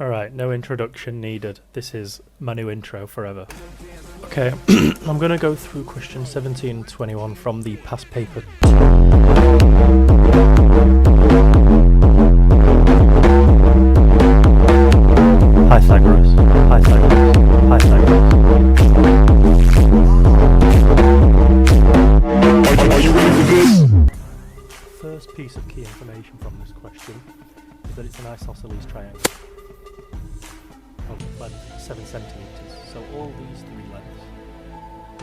Alright, no introduction needed. This is my new intro forever. Okay, I'm going to go through question 17 and 21 from the past paper. Pythagoras, Pythagoras, Pythagoras. Are you ready for this? First piece of key information from this question is that it's an isosceles triangle of length 7 centimeters. So all these three lengths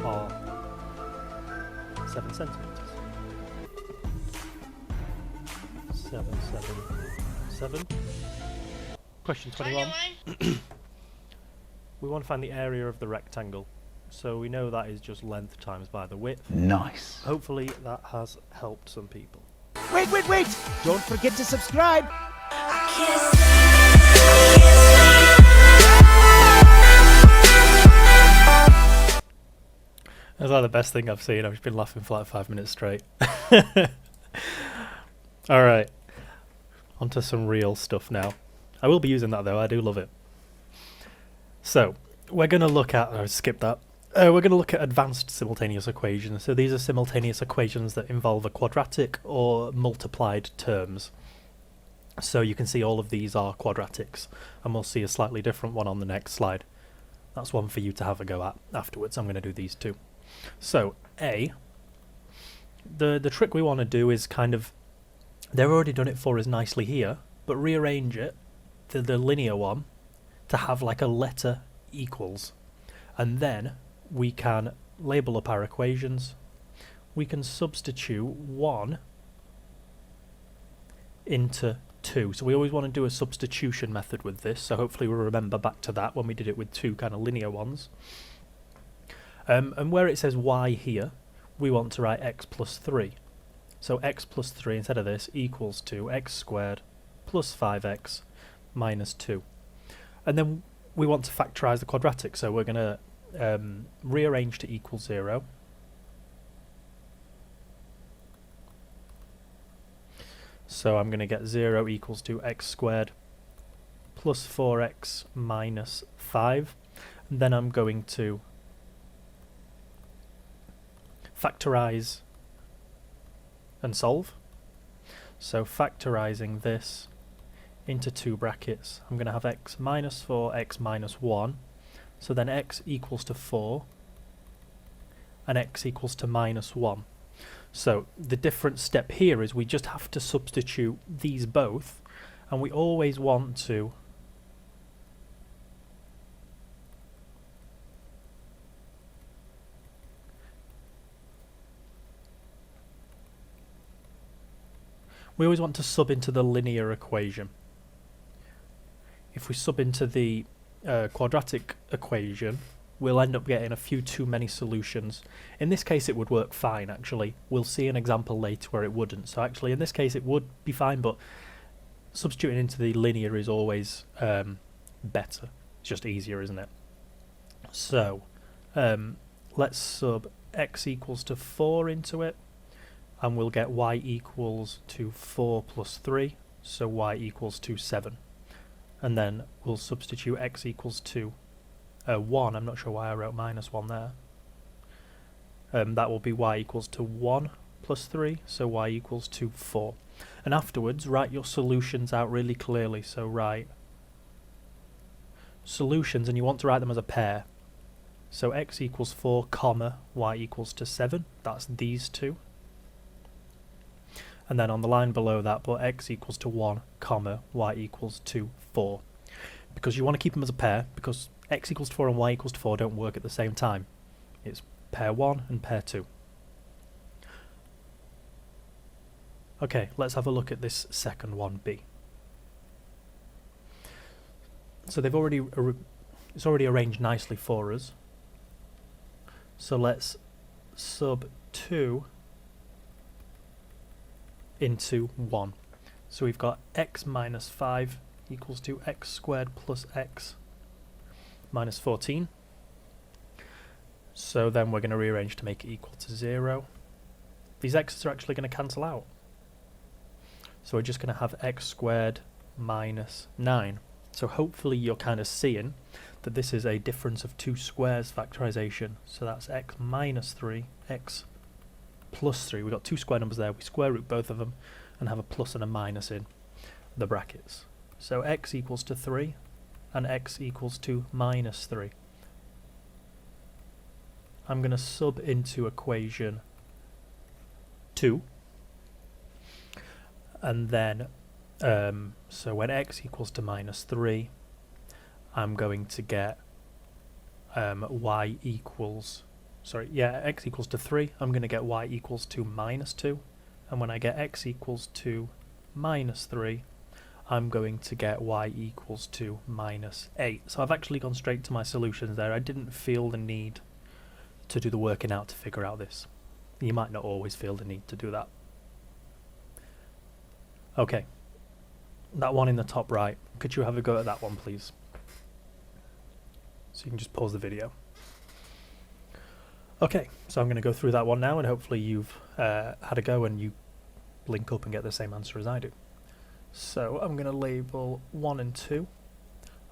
are 7 centimeters. 7, 7, 7. Question 21. We want to find the area of the rectangle. So we know that is just length times by the width. Nice. Hopefully that has helped some people. Wait! Don't forget to subscribe! That's like the best thing I've seen. I've just been laughing for like 5 minutes straight. Alright. Onto some real stuff now. I will be using that though, I do love it. So, we're going to look at... I'll skip that. We're going to look at advanced simultaneous equations. So these are simultaneous equations that involve a quadratic or multiplied terms. So you can see all of these are quadratics, and we'll see a slightly different one on the next slide. That's one for you to have a go at afterwards. I'm going to do these two. So, A, the trick we want to do is kind of... They've already done it for us nicely here, but rearrange it to the linear one to have like a letter equals. And then we can label up our equations. We can substitute 1 into 2. So we always want to do a substitution method with this, so hopefully we'll remember back to that when we did it with two kind of linear ones. And where it says y here, we want to write x plus 3. So x plus 3 instead of this equals to x squared plus 5x minus 2. And then we want to factorise the quadratic, so we're going to rearrange to equal 0. So I'm going to get 0 equals to x squared plus 4x minus 5. And then I'm going to factorise and solve. So factorising this into two brackets, I'm going to have x minus 4, x minus 1. So then x equals to 4 and x equals to minus 1. So the different step here is we just have to substitute these both, and we always want to sub into the linear equation. If we sub into the quadratic equation, we'll end up getting a few too many solutions. In this case it would work fine actually. We'll see an example later where it wouldn't. So actually in this case it would be fine, but substituting into the linear is always better. It's just easier, isn't it? So let's sub x equals to 4 into it, and we'll get y equals to 4 plus 3, so y equals to 7. And then we'll substitute x equals to 1. I'm not sure why I wrote minus 1 there. That will be y equals to 1 plus 3, so y equals to 4. And afterwards, write your solutions out really clearly. So write solutions, and you want to write them as a pair. So x equals 4, comma, y equals to 7. That's these two. And then on the line below that, put x equals to 1, comma, y equals to 4. Because you want to keep them as a pair, because x equals to 4 and y equals to 4 don't work at the same time. It's pair 1 and pair 2. Okay, let's have a look at this second one, B. So they've already it's already arranged nicely for us. So let's sub 2 into 1. So we've got x minus 5 equals to x squared plus x minus 14. So then we're going to rearrange to make it equal to 0. These x's are actually going to cancel out. So we're just going to have x squared minus 9. So hopefully you're kind of seeing that this is a difference of two squares factorization. So that's x minus 3, x plus 3. We've got two square numbers there. We square root both of them and have a plus and a minus in the brackets. So x equals to 3 and x equals to minus 3. I'm going to sub into equation 2. And then, so when x equals to minus 3, I'm going to get y equals, x equals to 3, I'm going to get y equals to minus 2. And when I get x equals to minus 3, I'm going to get y equals to minus 8. So I've actually gone straight to my solutions there. I didn't feel the need to do the working out to figure out this. You might not always feel the need to do that. Okay, that one in the top right, could you have a go at that one, please? So you can just pause the video. Okay, so I'm going to go through that one now, and hopefully you've had a go and you link up and get the same answer as I do. So I'm going to label 1 and 2.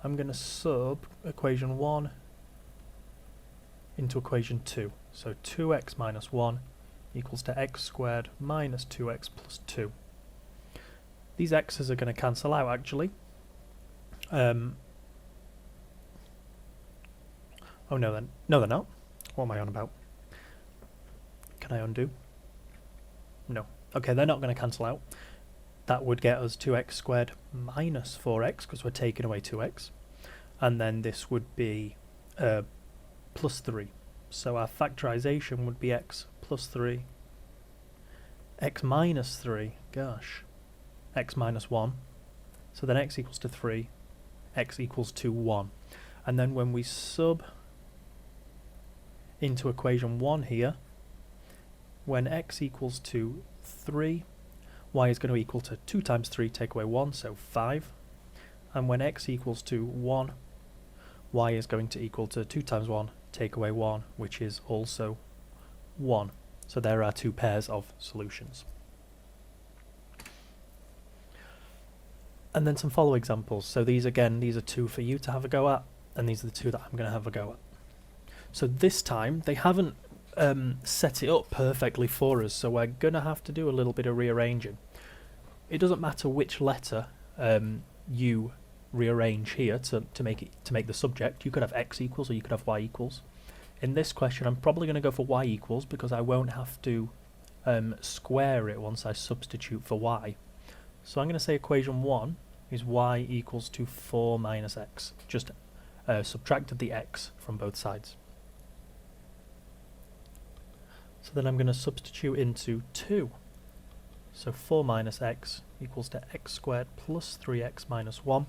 I'm going to sub equation 1 into equation 2. So 2x minus 1 equals to x squared minus 2x plus 2. These x's are going to cancel out, actually. Oh, no, then. No, they're not. What am I on about? Can I undo? No. Okay, they're not going to cancel out. That would get us 2x squared minus 4x, because we're taking away 2x. And then this would be plus 3. So our factorization would be x plus 3, x minus 3, gosh, x minus 1. So then x equals to 3, x equals to 1. And then when we sub into equation 1 here, when x equals to 3, y is going to equal to 2 times 3, take away 1, so 5. And when x equals to 1, y is going to equal to 2 times 1, take away 1, which is also 1. So there are two pairs of solutions. And then some follow examples. So these again, these are two for you to have a go at, and these are the two that I'm going to have a go at. So this time they haven't set it up perfectly for us, so we're going to have to do a little bit of rearranging. It doesn't matter which letter you rearrange here to make the subject. You could have x equals or you could have y equals. In this question I'm probably going to go for y equals because I won't have to square it once I substitute for y. So I'm going to say equation 1 is y equals to 4 minus x. Just subtracted the x from both sides. So then I'm going to substitute into 2. So 4 minus x equals to x squared plus 3x minus 1.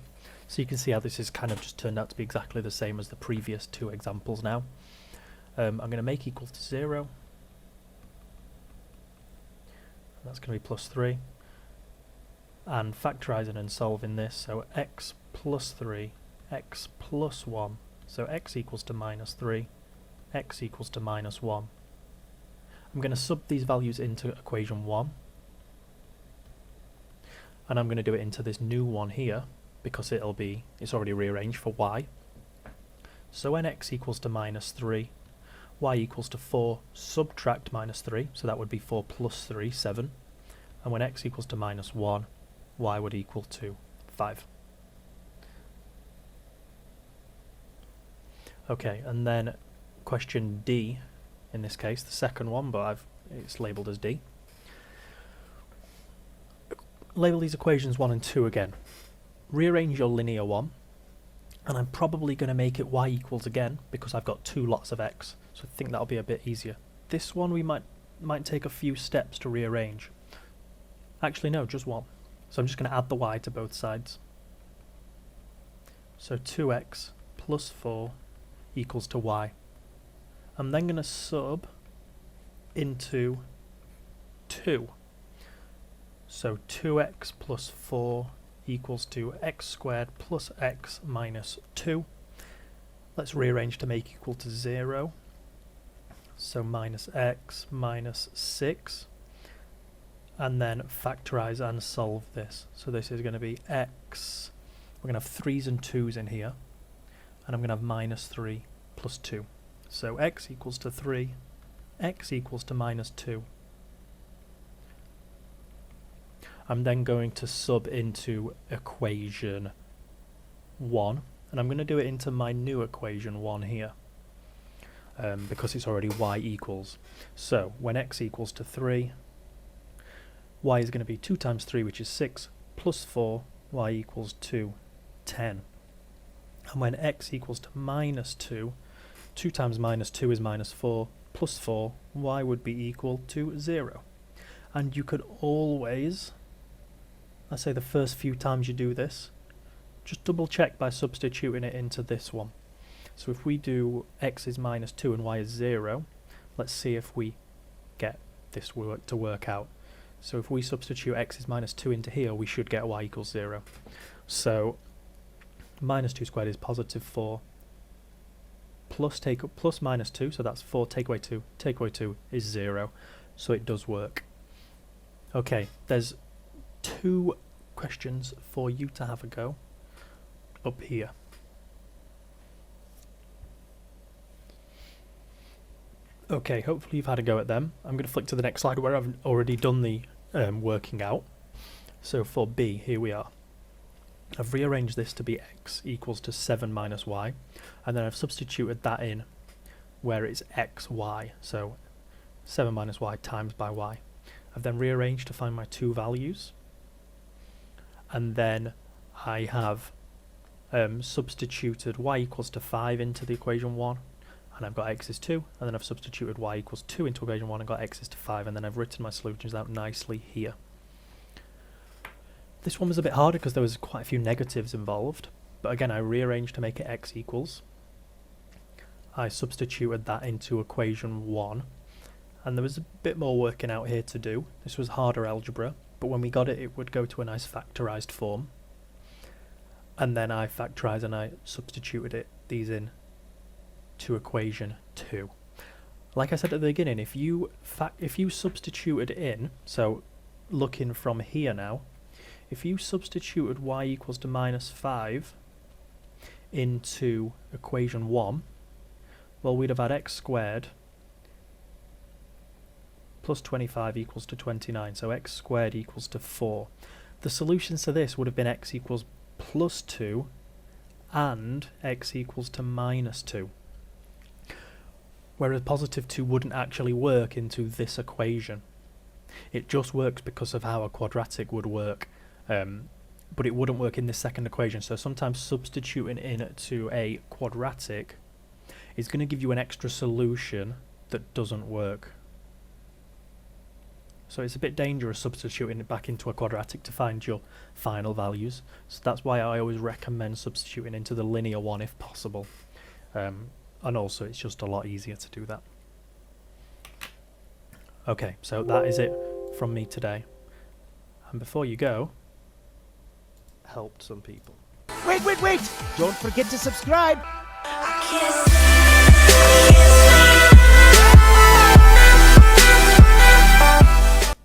So you can see how this is kind of just turned out to be exactly the same as the previous two examples now. I'm going to make equal to 0. That's going to be plus 3. And factorising and solving this, so x plus 3, x plus 1. So x equals to minus 3, x equals to minus 1. I'm going to sub these values into equation 1. And I'm going to do it into this new one here, because it's already rearranged for y. So when x equals to minus 3, y equals to 4, subtract minus 3, so that would be 4 plus 3, 7. And when x equals to minus 1, y would equal to 5. Okay, and then question D, in this case, the second one, but it's labelled as D. Label these equations 1 and 2 again. Rearrange your linear one, and I'm probably going to make it y equals again because I've got two lots of x, so I think that'll be a bit easier. This one we might take a few steps to rearrange. Actually no, just one. So I'm just going to add the y to both sides. So 2x plus 4 equals to y. I'm then going to sub into 2. So 2x plus 4 equals to x squared plus x minus 2. Let's rearrange to make equal to 0. So minus x minus 6. And then factorise and solve this. So this is going to be x, we're going to have 3's and 2's in here, and I'm going to have minus 3 plus 2. So x equals to 3, x equals to minus 2. I'm then going to sub into equation 1, and I'm going to do it into my new equation 1 here, because it's already y equals. So when x equals to 3, y is going to be 2 times 3, which is 6, plus 4, y equals to 10. And when x equals to minus 2, 2 times minus 2 is minus 4, plus 4, y would be equal to 0. And you could always, let's say the first few times you do this, just double check by substituting it into this one. So if we do x is minus 2 and y is 0, let's see if we get this to work out. So if we substitute x is minus 2 into here, we should get y equals 0. So minus 2 squared is positive 4, plus minus 2, so that's 4, take away 2 is 0. So it does work. Okay, there's 2 questions for you to have a go up here. Okay, hopefully you've had a go at them. I'm going to flick to the next slide where I've already done the working out. So for B, here we are. I've rearranged this to be x equals to 7 minus y, and then I've substituted that in where it's xy, so 7 minus y times by y. I've then rearranged to find my 2 values, and then I have substituted y equals to 5 into the equation 1, and I've got x is 2, and then I've substituted y equals 2 into equation 1 and got x is to 5, and then I've written my solutions out nicely here. This one was a bit harder because there was quite a few negatives involved, but again I rearranged to make it x equals. I substituted that into equation 1, and there was a bit more working out here to do. This was harder algebra, but when we got it, it would go to a nice factorized form. And then I factorized and I substituted these in to equation 2. Like I said at the beginning, if you substituted in, so looking from here now, if you substituted y equals to minus 5 into equation 1, well, we'd have had x squared plus 25 equals to 29, so x squared equals to 4. The solutions to this would have been x equals plus 2 and x equals to minus 2. Whereas positive 2 wouldn't actually work into this equation. It just works because of how a quadratic would work, but it wouldn't work in this second equation. So sometimes substituting in to a quadratic is going to give you an extra solution that doesn't work. So it's a bit dangerous substituting it back into a quadratic to find your final values. So that's why I always recommend substituting into the linear one if possible. And also it's just a lot easier to do that. Okay, so that is it from me today. And before you go, help some people. Wait! Don't forget to subscribe! I can't